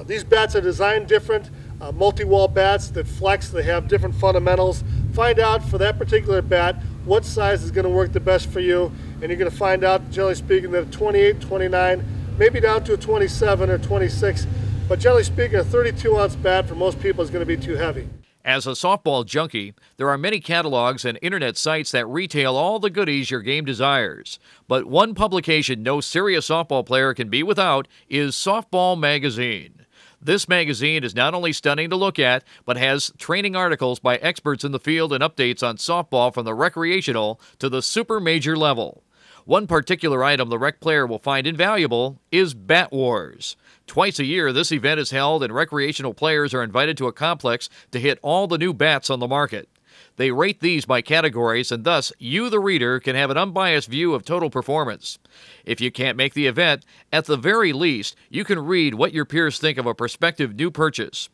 These bats are designed different, multi-wall bats that flex, they have different fundamentals. Find out for that particular bat what size is going to work the best for you, and you're going to find out, generally speaking, that a 28, 29, maybe down to a 27 or 26, but generally speaking, a 32-ounce bat for most people is going to be too heavy. As a softball junkie, there are many catalogs and internet sites that retail all the goodies your game desires. But one publication no serious softball player can be without is Softball Magazine. This magazine is not only stunning to look at, but has training articles by experts in the field and updates on softball from the recreational to the super major level. One particular item the rec player will find invaluable is Bat Wars. Twice a year, this event is held and recreational players are invited to a complex to hit all the new bats on the market. They rate these by categories, and thus you, the reader, can have an unbiased view of total performance. If you can't make the event, at the very least, you can read what your peers think of a prospective new purchase.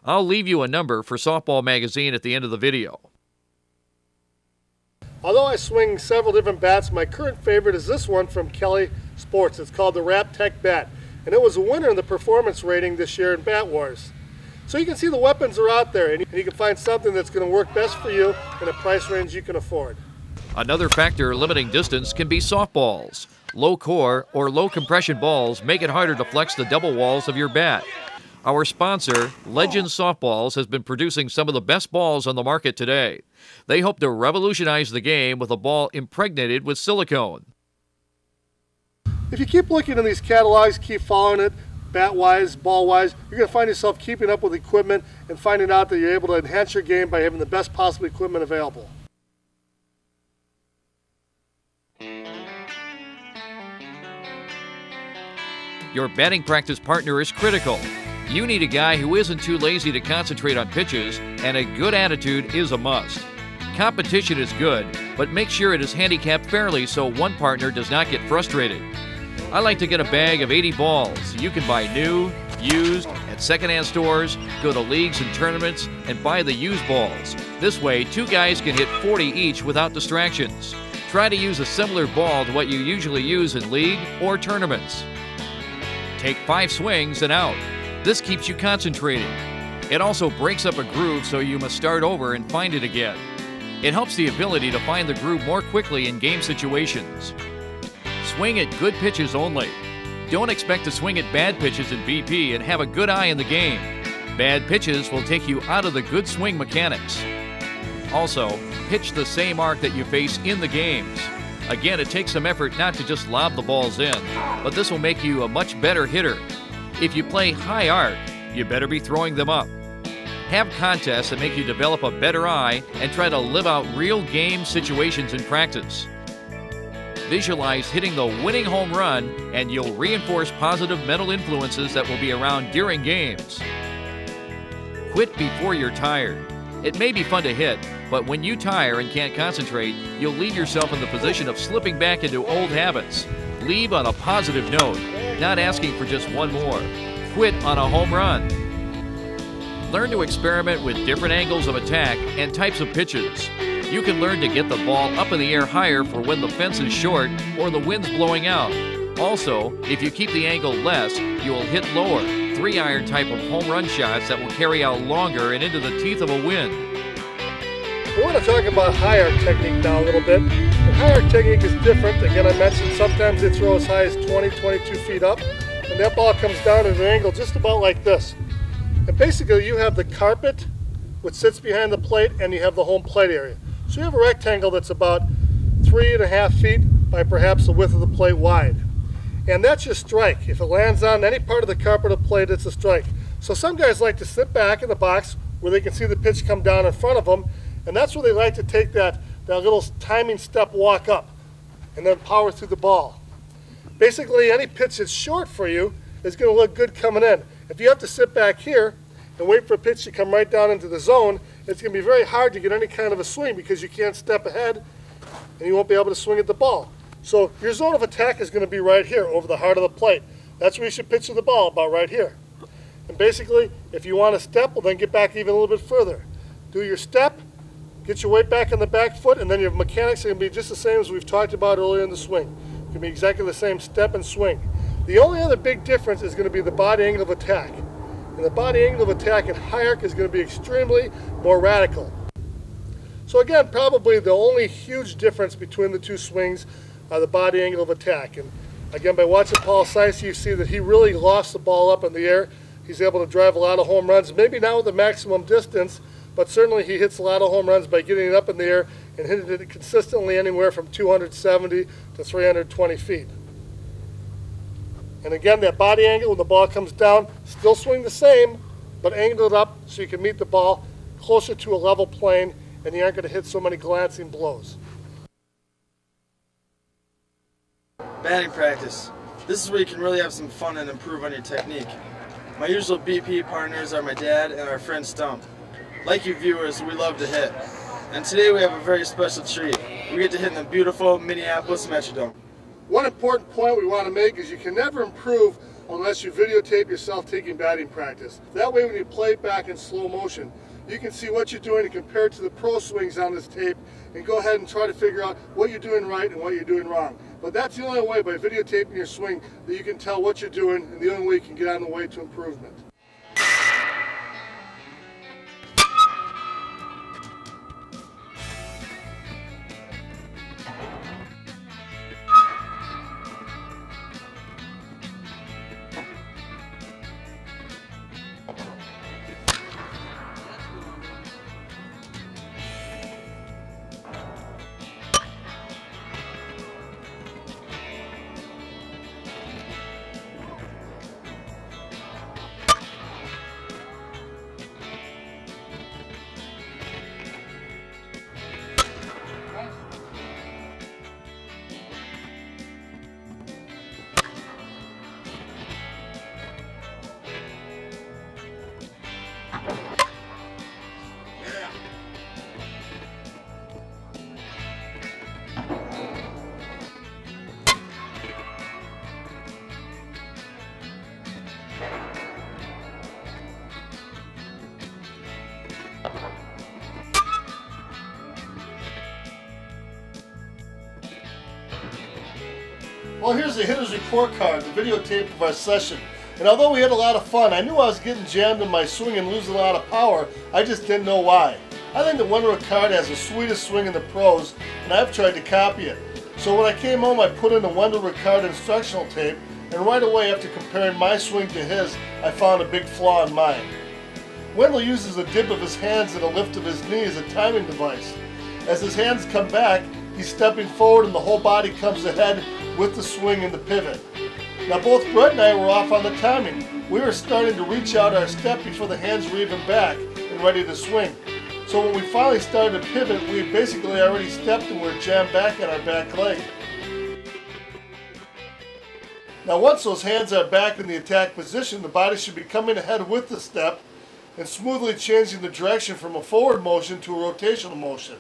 I'll leave you a number for Softball Magazine at the end of the video. Although I swing several different bats, my current favorite is this one from Kelly Sports. It's called the Raptech Bat, and it was a winner in the performance rating this year in Bat Wars. So you can see the weapons are out there, and you can find something that's going to work best for you in a price range you can afford. Another factor limiting distance can be softballs. Low core or low compression balls make it harder to flex the double walls of your bat. Our sponsor, Legend Softballs, has been producing some of the best balls on the market today. They hope to revolutionize the game with a ball impregnated with silicone. If you keep looking in these catalogs, keep following it, bat-wise, ball-wise, you're going to find yourself keeping up with equipment and finding out that you're able to enhance your game by having the best possible equipment available. Your batting practice partner is critical. You need a guy who isn't too lazy to concentrate on pitches, and a good attitude is a must. Competition is good, but make sure it is handicapped fairly so one partner does not get frustrated. I like to get a bag of 80 balls. You can buy new, used, at secondhand stores, go to leagues and tournaments, and buy the used balls. This way, 2 guys can hit 40 each without distractions. Try to use a similar ball to what you usually use in league or tournaments. Take 5 swings and out. This keeps you concentrating. It also breaks up a groove, so you must start over and find it again. It helps the ability to find the groove more quickly in game situations. Swing at good pitches only. Don't expect to swing at bad pitches in BP and have a good eye in the game. Bad pitches will take you out of the good swing mechanics. Also, pitch the same arc that you face in the games. Again, it takes some effort not to just lob the balls in, but this will make you a much better hitter. If you play high arc, you better be throwing them up. Have contests that make you develop a better eye and try to live out real game situations in practice. Visualize hitting the winning home run, and you'll reinforce positive mental influences that will be around during games. Quit before you're tired. It may be fun to hit, but when you tire and can't concentrate, you'll leave yourself in the position of slipping back into old habits. Leave on a positive note, not asking for just one more. Quit on a home run. Learn to experiment with different angles of attack and types of pitches. You can learn to get the ball up in the air higher for when the fence is short or the wind's blowing out. Also, if you keep the angle less, you will hit lower, 3-iron type of home run shots that will carry out longer and into the teeth of a wind. We want to talk about high arc technique now a little bit. The high arc technique is different. Again, I mentioned sometimes they throw as high as 20, 22 feet up, and that ball comes down at an angle just about like this. And basically you have the carpet, which sits behind the plate, and you have the home plate area. So you have a rectangle that's about 3.5 feet by perhaps the width of the plate wide. And that's your strike. If it lands on any part of the carpet or plate, it's a strike. So some guys like to sit back in the box where they can see the pitch come down in front of them, and that's where they like to take that little timing step walk up and then power through the ball. Basically, any pitch that's short for you is going to look good coming in. If you have to sit back here and wait for a pitch to come right down into the zone, it's going to be very hard to get any kind of a swing because you can't step ahead and you won't be able to swing at the ball. So your zone of attack is going to be right here over the heart of the plate. That's where you should pitch to the ball, about right here. And basically, if you want to step, well, then get back even a little bit further. Do your step, get your weight back on the back foot, and then your mechanics are going to be just the same as we've talked about earlier in the swing. It's going to be exactly the same step and swing. The only other big difference is going to be the body angle of attack. And the body angle of attack in high arc is going to be extremely more radical. So again, probably the only huge difference between the two swings are the body angle of attack. And again, by watching Paul Seisse, you see that he really lofts the ball up in the air. He's able to drive a lot of home runs, maybe not with the maximum distance, but certainly he hits a lot of home runs by getting it up in the air and hitting it consistently anywhere from 270 to 320 feet. And again, that body angle when the ball comes down, still swing the same, but angle it up so you can meet the ball closer to a level plane and you aren't going to hit so many glancing blows. Batting practice. This is where you can really have some fun and improve on your technique. My usual BP partners are my dad and our friend Stump. Like you viewers, we love to hit. And today we have a very special treat. We get to hit in the beautiful Minneapolis Metrodome. One important point we want to make is you can never improve unless you videotape yourself taking batting practice. That way when you play it back in slow motion, you can see what you're doing and compare it to the pro swings on this tape and go ahead and try to figure out what you're doing right and what you're doing wrong. But that's the only way, by videotaping your swing, that you can tell what you're doing and the only way you can get on the way to improvement. Well, here's the hitter's report card, the videotape of our session. And although we had a lot of fun, I knew I was getting jammed in my swing and losing a lot of power. I just didn't know why. I think the Wonder Ricard has the sweetest swing in the pros, and I've tried to copy it. So when I came home, I put in the Wonder Ricard instructional tape, and right away after comparing my swing to his, I found a big flaw in mine. Wendell uses the dip of his hands and a lift of his knee as a timing device. As his hands come back, he's stepping forward and the whole body comes ahead with the swing and the pivot. Now both Brett and I were off on the timing. We were starting to reach out our step before the hands were even back and ready to swing. So when we finally started to pivot, we had basically already stepped and were jammed back on our back leg. Now once those hands are back in the attack position, the body should be coming ahead with the step and smoothly changing the direction from a forward motion to a rotational motion.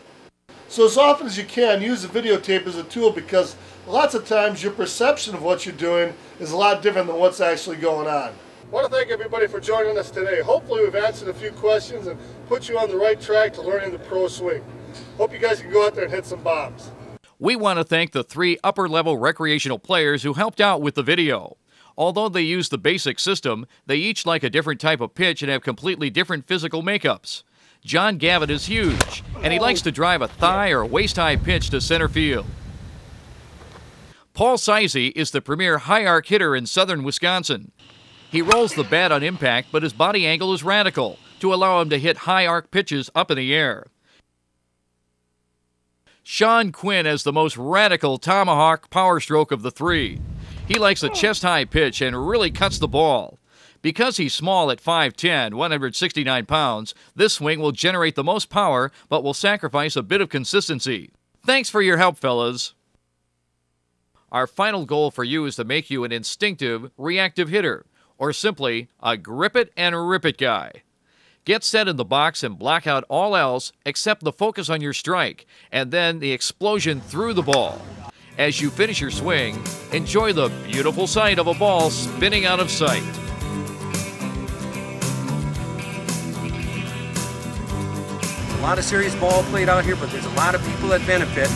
So as often as you can, use the videotape as a tool because lots of times your perception of what you're doing is a lot different than what's actually going on. I want to thank everybody for joining us today. Hopefully we've answered a few questions and put you on the right track to learning the pro swing. Hope you guys can go out there and hit some bombs. We want to thank the 3 upper-level recreational players who helped out with the video. Although they use the basic system, they each like a different type of pitch and have completely different physical makeups. John Gavin is huge, and he likes to drive a thigh or waist-high pitch to center field. Paul Sizey is the premier high-arc hitter in southern Wisconsin. He rolls the bat on impact, but his body angle is radical to allow him to hit high-arc pitches up in the air. Sean Quinn has the most radical tomahawk power stroke of the 3. He likes a chest-high pitch and really cuts the ball. Because he's small at 5'10", 169 pounds, this swing will generate the most power, but will sacrifice a bit of consistency. Thanks for your help, fellas. Our final goal for you is to make you an instinctive, reactive hitter, or simply a grip it and rip it guy. Get set in the box and block out all else except the focus on your strike, and then the explosion through the ball. As you finish your swing, enjoy the beautiful sight of a ball spinning out of sight. A lot of serious ball played out here, but there's a lot of people that benefit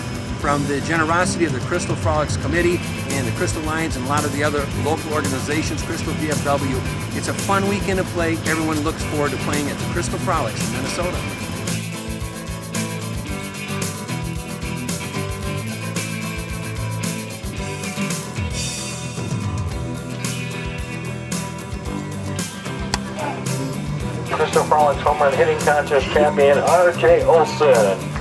from the generosity of the Crystal Frolics Committee and the Crystal Lions and a lot of the other local organizations, Crystal VFW. It's a fun weekend of play. Everyone looks forward to playing at the Crystal Frolics in Minnesota. Crystal Frolics Homerun hitting contest champion R.J. Olson.